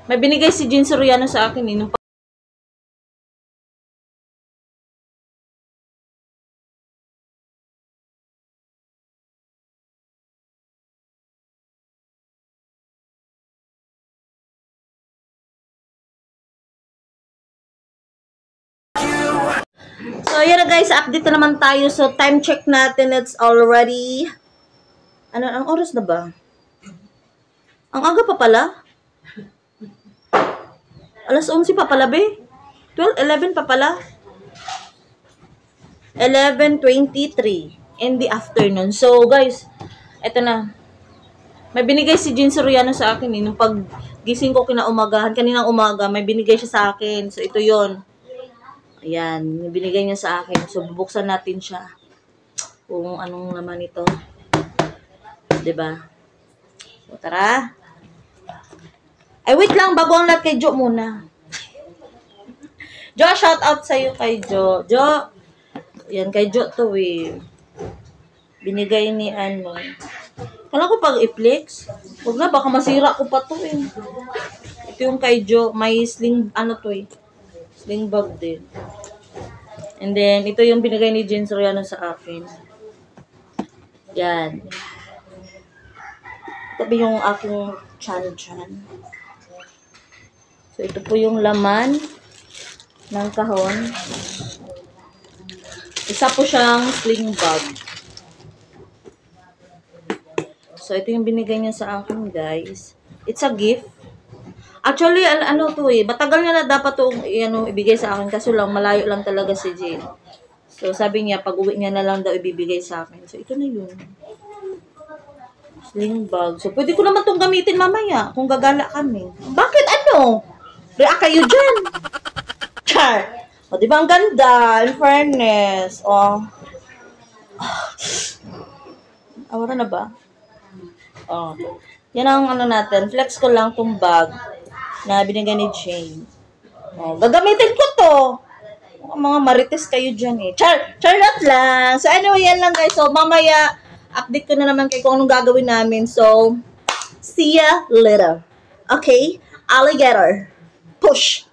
May binigay si Jean Soriano sa akin eh. So, ayan na guys, update na naman tayo. So, time check natin, it's already, ano, ang oras na ba? Ang aga pa pala? Alas 11 pa pala, be? 11 pa pala? 11:23 in the afternoon. So, guys, eto na. May binigay si Jean Soriano sa akin eh. Nung pag-gising ko kinaumagahan, kaninang umaga, may binigay siya sa akin. So, ito yon. Ayan, binigay niya sa akin. So, bubuksan natin siya. Kung anong naman ito. Diba? So, tara. Ay, wait lang. Bago ang lahat kay Jo muna. Jo, shout out sa'yo kay Jo. Jo, yan kay Jo to eh. Binigay ni ano. Kala ko pag i-flex. Huwag na, baka masira ko pa to eh. Ito yung kay Jo. May sling, ano to eh. Sling bag din. And then, ito yung binigay ni Jean Soriano sa akin. Yan. Tabi yung aking chan-chan. So, ito po yung laman ng kahon. Isa po siyang sling bag. So, ito yung binigay niya sa akin, guys. It's a gift. Actually, ano to eh. Matagal na dapat itong ibigay sa akin. Kasi lang, malayo lang talaga si Jane. So, sabi niya, pag uwi niya na lang daw ibibigay sa akin. So, ito na yun. Sling bag. So, pwede ko naman itong gamitin mamaya. Kung gagala kami. Bakit ano? React kayo dyan. Char. O, di ba ang ganda? In fairness. O. Awara na ba? O. Yan ang ano natin. Flex ko lang itong bag na binigay ni Jane. Oh, gagamitin ko to. Mga marites kayo dyan eh. Charot lang. So anyway, yan lang guys. So mamaya, update ko na naman kayo kung anong gagawin namin. So, see ya later. Okay? Alligator. Push.